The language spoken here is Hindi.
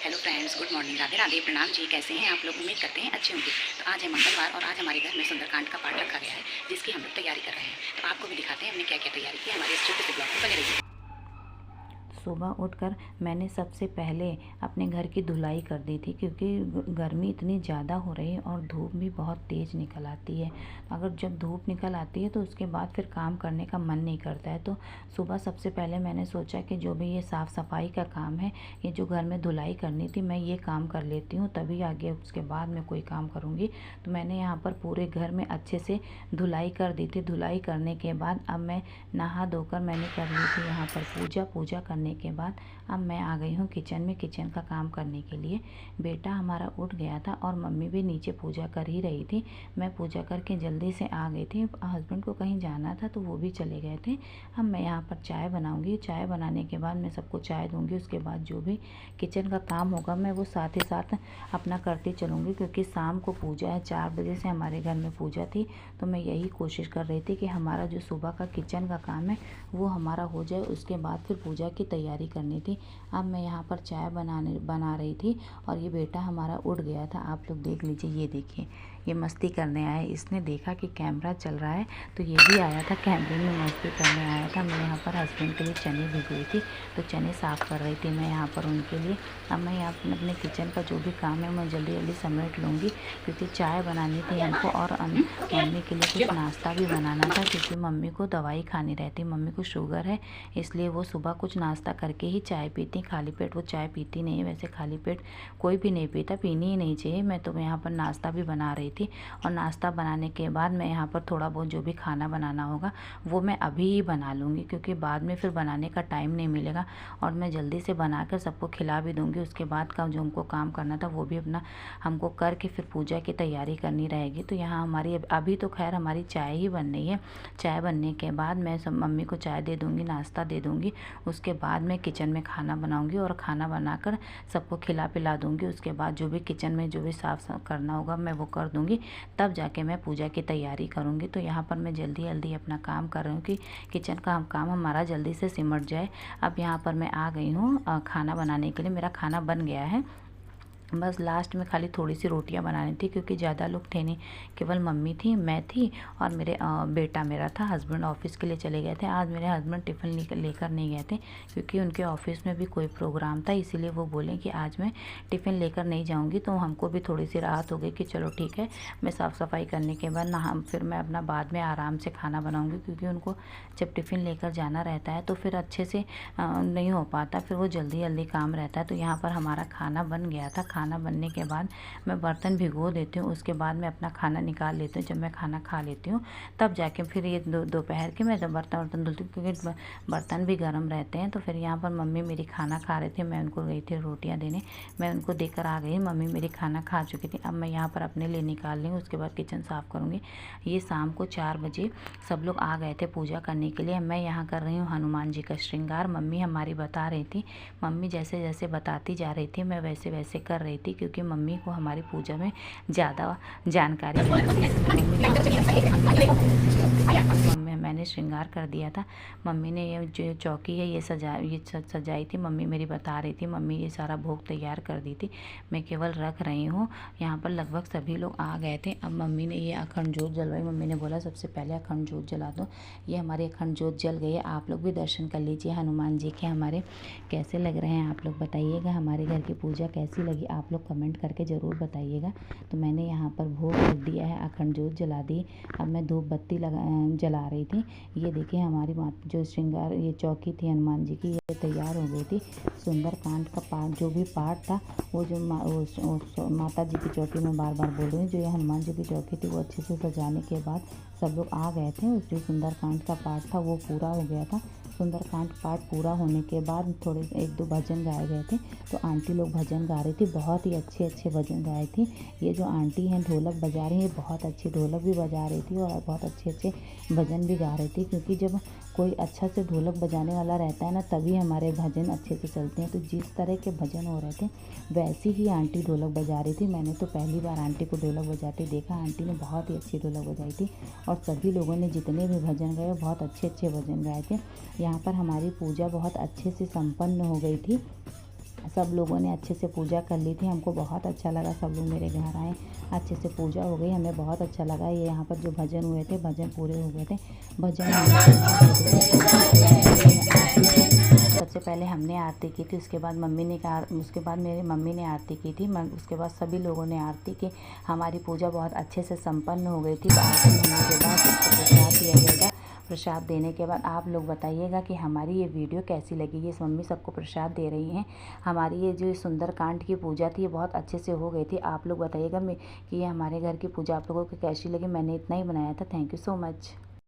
Hello friends, good morning, Radhe Radhe, प्रणाम जी। कैसे हैं आप लोग? उम्मीद करते हैं अच्छे होंगे। तो आज है मंगलवार और आज हमारे घर में सुंदरकांड का पाठ रखा गया है, जिसकी हम लोग तैयारी कर रहे हैं। तो आपको भी दिखाते हैं हमने क्या क्या तैयारी की। हमारे इस छोटे से ब्लॉग में बने रहिए। सुबह उठकर मैंने सबसे पहले अपने घर की धुलाई कर दी थी, क्योंकि गर्मी इतनी ज़्यादा हो रही है और धूप भी बहुत तेज़ निकल आती है। अगर जब धूप निकल आती है तो उसके बाद फिर काम करने का मन नहीं करता है। तो सुबह सबसे पहले मैंने सोचा कि जो भी ये साफ़ सफाई का काम है, ये जो घर में धुलाई करनी थी, मैं ये काम कर लेती हूँ, तभी आगे उसके बाद मैं कोई काम करूँगी। तो मैंने यहाँ पर पूरे घर में अच्छे से धुलाई कर दी थी। धुलाई करने के बाद अब मैं नहा धोकर मैंने कर ली थी यहाँ पर पूजा करने के बाद अब मैं आ गई हूँ किचन में, किचन का काम करने के लिए। बेटा हमारा उठ गया था और मम्मी भी नीचे पूजा कर ही रही थी। मैं पूजा करके जल्दी से आ गई थी। हस्बैंड को कहीं जाना था तो वो भी चले गए थे। अब मैं यहाँ पर चाय बनाऊँगी। चाय बनाने के बाद मैं सबको चाय दूँगी। उसके बाद जो भी किचन का काम होगा मैं वो साथ ही साथ अपना करती चलूँगी, क्योंकि शाम को पूजा है। 4 बजे से हमारे घर में पूजा थी। तो मैं यही कोशिश कर रही थी कि हमारा जो सुबह का किचन का काम है वो हमारा हो जाए, उसके बाद फिर पूजा की तैयारी करनी थी। अब मैं यहाँ पर चाय बना रही थी और ये बेटा हमारा उठ गया था। आप लोग देख लीजिए, ये देखिए, ये मस्ती करने आया। इसने देखा कि कैमरा चल रहा है तो ये भी आया था, कैमरे में मस्ती करने आया था। मैं यहाँ पर हस्बैंड के लिए चने भिगोई थी, तो चने साफ़ कर रही थी मैं यहाँ पर उनके लिए। अब मैं यहाँ पर अपने किचन का जो भी काम है मैं जल्दी जल्दी समेट लूँगी, क्योंकि चाय बनानी थी हमको और मम्मी के लिए कुछ नाश्ता भी बनाना था, क्योंकि मम्मी को दवाई खानी रहती। मम्मी को शुगर है, इसलिए वो सुबह कुछ नाश्ता करके ही चाय पीती। खाली पेट वो चाय पीती नहीं है। वैसे खाली पेट कोई भी नहीं पीता, पीनी ही नहीं चाहिए। मैं तो यहाँ पर नाश्ता भी बना रही थी और नाश्ता बनाने के बाद मैं यहाँ पर थोड़ा बहुत जो भी खाना बनाना होगा वो मैं अभी ही बना लूँगी, क्योंकि बाद में फिर बनाने का टाइम नहीं मिलेगा और मैं जल्दी से बनाकर सबको खिला भी दूँगी। उसके बाद का जो हमको काम करना था वो भी अपना हमको करके फिर पूजा की तैयारी करनी रहेगी। तो यहाँ हमारी अभी तो खैर हमारी चाय ही बन रही है। चाय बनने के बाद मैं सब मम्मी को चाय दे दूँगी, नाश्ता दे दूँगी। उसके बाद मैं किचन में खाना बनाऊँगी और खाना बनाकर सबको खिला पिला दूँगी। उसके बाद जो भी किचन में जो भी साफ़ करना होगा मैं वो कर दूँगी, तब जाके मैं पूजा की तैयारी करूँगी। तो यहाँ पर मैं जल्दी जल्दी अपना काम कर रही हूँ कि किचन का काम हमारा जल्दी से सिमट जाए। अब यहाँ पर मैं आ गई हूँ खाना बनाने के लिए। मेरा खाना बन गया है, बस लास्ट में खाली थोड़ी सी रोटियां बनानी थी, क्योंकि ज़्यादा लोग थे नहीं, केवल मम्मी थी, मैं थी और मेरे बेटा मेरा था। हस्बैंड ऑफिस के लिए चले गए थे। आज मेरे हस्बैंड टिफ़िन लेकर नहीं गए थे, क्योंकि उनके ऑफिस में भी कोई प्रोग्राम था, इसीलिए वो बोले कि आज मैं टिफ़िन लेकर नहीं जाऊँगी। तो हमको भी थोड़ी सी राहत हो गई कि चलो ठीक है, मैं साफ़ सफाई करने के बाद फिर मैं अपना बाद में आराम से खाना बनाऊँगी, क्योंकि उनको जब टिफ़िन लेकर जाना रहता है तो फिर अच्छे से नहीं हो पाता, फिर वो जल्दी जल्दी काम रहता है। तो यहाँ पर हमारा खाना बन गया था। खाना बनने के बाद मैं बर्तन भिगो देती हूँ, उसके बाद मैं अपना खाना निकाल लेती हूँ। जब मैं खाना खा लेती हूँ तब जाके फिर ये दोपहर के मैं बर्तन धुलती हूँ, क्योंकि बर्तन भी गर्म रहते हैं। तो फिर यहाँ पर मम्मी मेरी खाना खा रहे थे, मैं उनको गई थी रोटियाँ देने, मैं उनको देकर आ गई। मम्मी मेरी खाना खा चुकी थी। अब मैं यहाँ पर अपने लिए निकाल ली हूँ, उसके बाद किचन साफ़ करूँगी। ये शाम को 4 बजे सब लोग आ गए थे पूजा करने के लिए। मैं यहाँ कर रही हूँ हनुमान जी का श्रृंगार। मम्मी हमारी बता रही थी, मम्मी जैसे जैसे बताती जा रही थी मैं वैसे वैसे कर रही थी, क्योंकि मम्मी को हमारी पूजा में ज़्यादा जानकारी है। मैंने श्रृंगार कर दिया था। मम्मी ने ये जो चौकी है ये सजाई थी। मम्मी मेरी बता रही थी, मम्मी ये सारा भोग तैयार कर दी थी, मैं केवल रख रही हूँ। यहाँ पर लगभग सभी लोग आ गए थे। अब मम्मी ने ये अखंड जोत जलवाई। मम्मी ने बोला सबसे पहले अखंड जोत जला दो। ये हमारी अखंड जोत जल गई है। आप लोग भी दर्शन कर लीजिए हनुमान जी के हमारे। कैसे लग रहे हैं आप लोग बताइएगा। हमारे घर की पूजा कैसी लगी आप लोग कमेंट करके ज़रूर बताइएगा। तो मैंने यहाँ पर भोग रख दिया है, अखंड जोत जला दी। अब मैं धूप बत्ती जला रही थी। ये देखिए हमारी जो श्रृंगार ये चौकी थी हनुमान जी की, ये तैयार हो गई थी। सुंदरकांड का पाठ जो भी पाठ था वो जो माता जी की चौकी में बार बार बोल रही हूँ, जो ये हनुमान जी की चौकी थी वो अच्छे से सजाने के बाद सब लोग आ गए थे। उस जो सुंदरकांड का पाठ था वो पूरा हो गया था। सुंदरकांड पाठ पूरा होने के बाद थोड़े 1-2 भजन गाए गए थे। तो आंटी लोग भजन गा रही थी, बहुत ही अच्छे अच्छे भजन गाए थी। ये जो आंटी हैं ढोलक बजा रही हैं, बहुत अच्छी ढोलक भी बजा रही थी और बहुत अच्छे अच्छे भजन भी गा रही थी, क्योंकि जब कोई अच्छा से ढोलक बजाने वाला रहता है ना तभी हमारे भजन अच्छे से चलते हैं। तो जिस तरह के भजन हो रहे थे वैसी ही आंटी ढोलक बजा रही थी। मैंने तो पहली बार आंटी को ढोलक बजाते देखा। आंटी ने बहुत ही अच्छी ढोलक बजाई थी और सभी लोगों ने जितने भी भजन गाए बहुत अच्छे अच्छे भजन गाए थे। यहाँ पर हमारी पूजा बहुत अच्छे से संपन्न हो गई थी। सब लोगों ने अच्छे से पूजा कर ली थी। हमको बहुत अच्छा लगा, सब लोग मेरे घर आए, अच्छे से पूजा हो गई, हमें बहुत अच्छा लगा। ये यहाँ पर जो भजन हुए थे, भजन पूरे हो गए थे। भजन सबसे पहले हमने आरती की थी, उसके बाद उसके बाद मेरी मम्मी ने आरती की थी। उसके बाद सभी लोगों ने आरती की। हमारी पूजा बहुत अच्छे से संपन्न हो गई थी। आरती होने के बाद सबको प्रसाद दिया जाएगा। प्रसाद देने के बाद आप लोग बताइएगा कि हमारी ये वीडियो कैसी लगी। ये मम्मी सबको प्रसाद दे रही हैं। हमारी ये जो सुंदरकांड की पूजा थी, ये बहुत अच्छे से हो गई थी। आप लोग बताइएगा कि ये हमारे घर की पूजा आप लोगों को कैसी लगी। मैंने इतना ही बनाया था। Thank you so much.